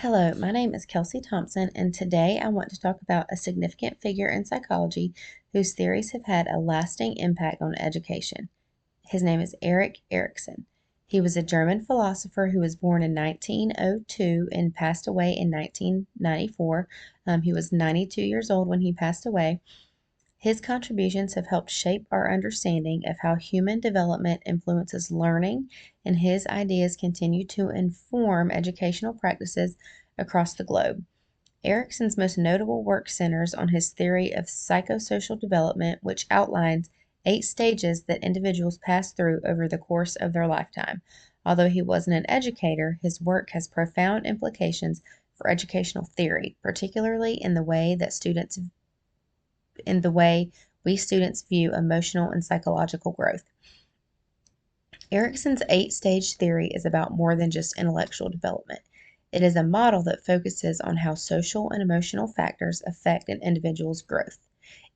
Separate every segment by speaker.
Speaker 1: Hello, my name is Kelsey Thompson, and today I want to talk about a significant figure in psychology whose theories have had a lasting impact on education. His name is Erik Erikson. He was a German philosopher who was born in 1902 and passed away in 1994. He was 92 years old when he passed away. His contributions have helped shape our understanding of how human development influences learning, and his ideas continue to inform educational practices across the globe. Erikson's most notable work centers on his theory of psychosocial development, which outlines 8 stages that individuals pass through over the course of their lifetime. Although he wasn't an educator, his work has profound implications for educational theory, particularly in the way we students view emotional and psychological growth. Erikson's 8 stage theory is about more than just intellectual development. It is a model that focuses on how social and emotional factors affect an individual's growth.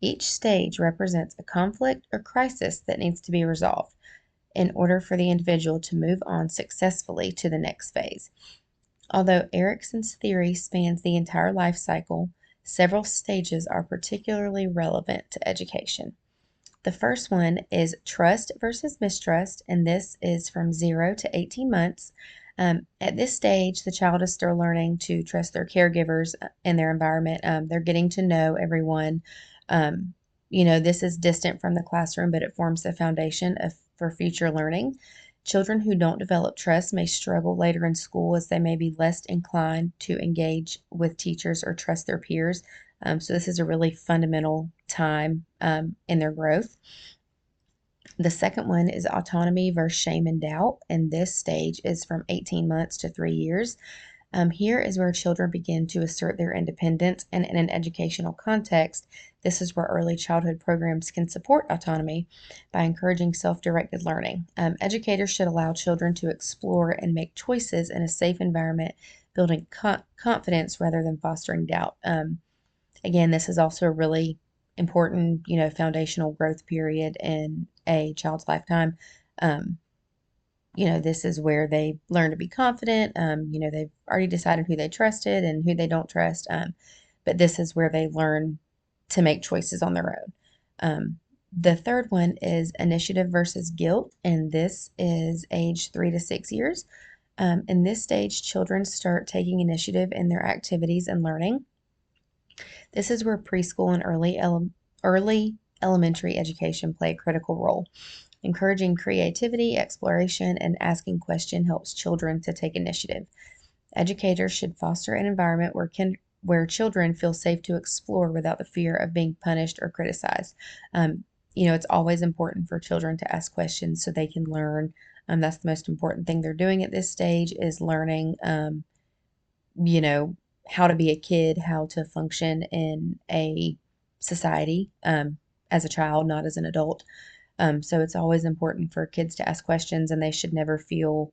Speaker 1: Each stage represents a conflict or crisis that needs to be resolved in order for the individual to move on successfully to the next phase. Although Erikson's theory spans the entire life cycle, several stages are particularly relevant to education. The first one is trust versus mistrust, and this is from 0 to 18 months. At this stage, the child is still learning to trust their caregivers and their environment. They're getting to know everyone. This is distant from the classroom, but it forms the foundation for future learning. Children who don't develop trust may struggle later in school as they may be less inclined to engage with teachers or trust their peers. So this is a really fundamental time in their growth. The second one is autonomy versus shame and doubt, and this stage is from 18 months to 3 years. Here is where children begin to assert their independence, and in an educational context, this is where early childhood programs can support autonomy by encouraging self-directed learning. Educators should allow children to explore and make choices in a safe environment, building confidence rather than fostering doubt. Again, this is also a really important, foundational growth period in a child's lifetime. Um, this is where they learn to be confident. They've already decided who they trusted and who they don't trust. But this is where they learn to make choices on their own. The third one is initiative versus guilt, and this is age 3 to 6 years. In this stage, children start taking initiative in their activities and learning. This is where preschool and early elementary education play a critical role. Encouraging creativity, exploration, and asking questions helps children to take initiative. Educators should foster an environment where children feel safe to explore without the fear of being punished or criticized. It's always important for children to ask questions so they can learn. That's the most important thing they're doing at this stage is learning, you know, how to be a kid, how to function in a society as a child, not as an adult. So it's always important for kids to ask questions, and they should never feel,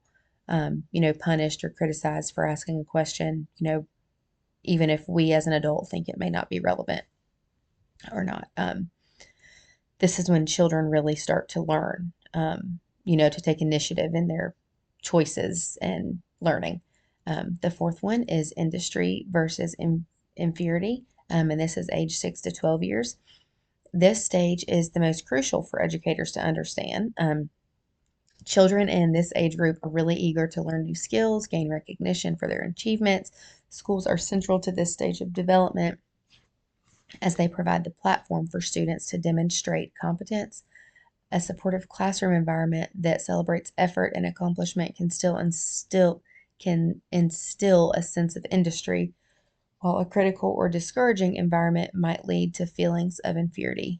Speaker 1: punished or criticized for asking a question, even if we as an adult think it may not be relevant or not. This is when children really start to learn, to take initiative in their choices and learning. The fourth one is industry versus inferiority, and this is age 6 to 12 years. This stage is the most crucial for educators to understand. Children in this age group are really eager to learn new skills, gain recognition for their achievements. Schools are central to this stage of development as they provide the platform for students to demonstrate competence. A supportive classroom environment that celebrates effort and accomplishment can instill a sense of industry, while a critical or discouraging environment might lead to feelings of inferiority.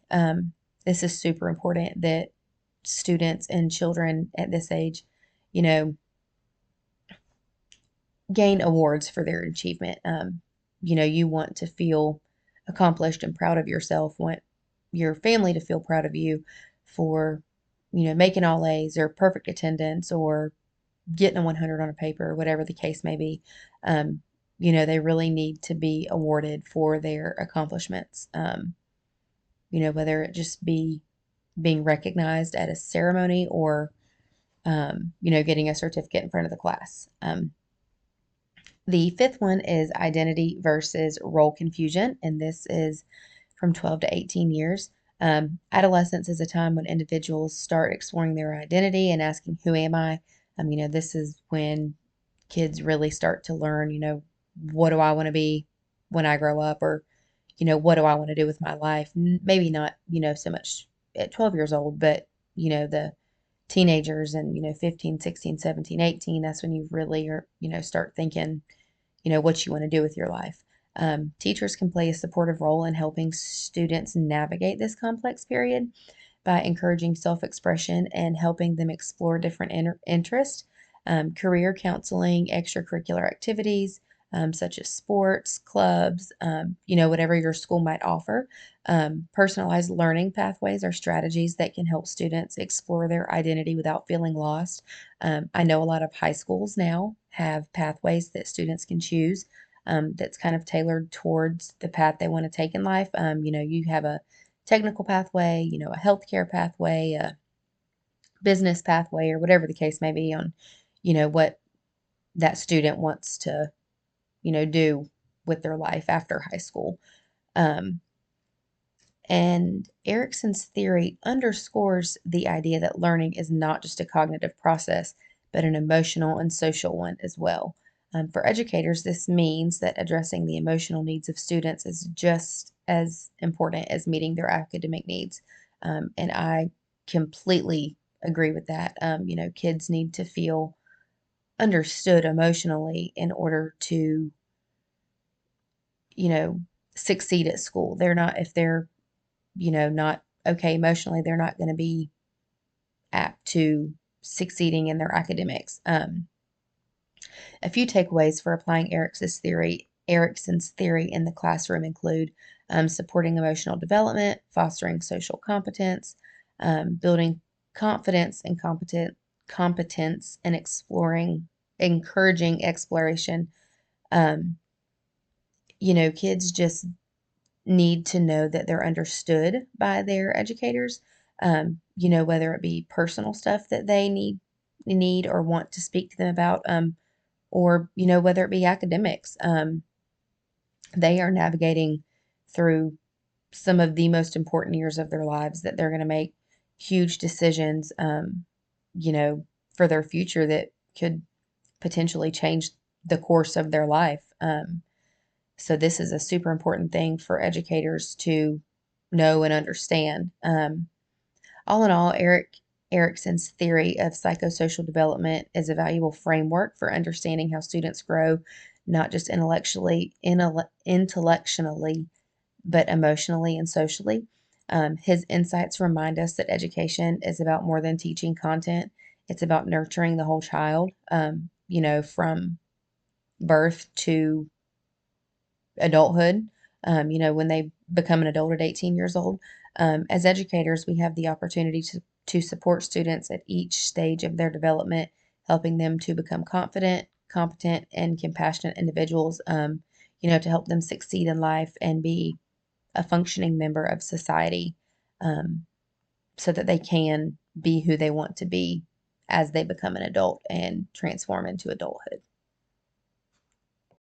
Speaker 1: This is super important that students and children at this age, you know, gain awards for their achievement. You want to feel accomplished and proud of yourself, want your family to feel proud of you for, making all A's or perfect attendance or getting a 100 on a paper, whatever the case may be. They really need to be awarded for their accomplishments. Whether it just be being recognized at a ceremony or, getting a certificate in front of the class. The fifth one is identity versus role confusion, and this is from 12 to 18 years. Adolescence is a time when individuals start exploring their identity and asking, who am I? This is when kids really start to learn, what do I want to be when I grow up? Or, what do I want to do with my life? Maybe not, so much at 12 years old, but, the teenagers and, 15, 16, 17, 18, that's when you really are, start thinking, what you want to do with your life. Teachers can play a supportive role in helping students navigate this complex period by encouraging self expression and helping them explore different interests. Career counseling, extracurricular activities, such as sports, clubs, whatever your school might offer. Personalized learning pathways are strategies that can help students explore their identity without feeling lost. I know a lot of high schools now have pathways that students can choose, that's kind of tailored towards the path they want to take in life. You have a technical pathway, a healthcare pathway, a business pathway, or whatever the case may be on, what that student wants to, do with their life after high school. Um, and Erikson's theory underscores the idea that learning is not just a cognitive process, but an emotional and social one as well. For educators, this means that addressing the emotional needs of students is just as important as meeting their academic needs. And I completely agree with that. Kids need to feel understood emotionally in order to, you know, succeed at school. They're not, if they're, not okay emotionally, they're not going to be apt to succeeding in their academics. A few takeaways for applying Erikson's theory in the classroom include supporting emotional development, fostering social competence, building confidence and competence, and encouraging exploration. Um, Kids just need to know that they're understood by their educators. Whether it be personal stuff that they need or want to speak to them about, or whether it be academics. They are navigating through some of the most important years of their lives, that they're going to make huge decisions, for their future that could potentially change the course of their life. So this is a super important thing for educators to know and understand. All in all, Erikson's theory of psychosocial development is a valuable framework for understanding how students grow, not just intellectually, but emotionally and socially. His insights remind us that education is about more than teaching content. It's about nurturing the whole child, from birth to adulthood, when they become an adult at 18 years old. As educators, we have the opportunity to support students at each stage of their development, helping them to become confident, competent, and compassionate individuals, to help them succeed in life and be a functioning member of society, um, so that they can be who they want to be as they become an adult and transform into adulthood.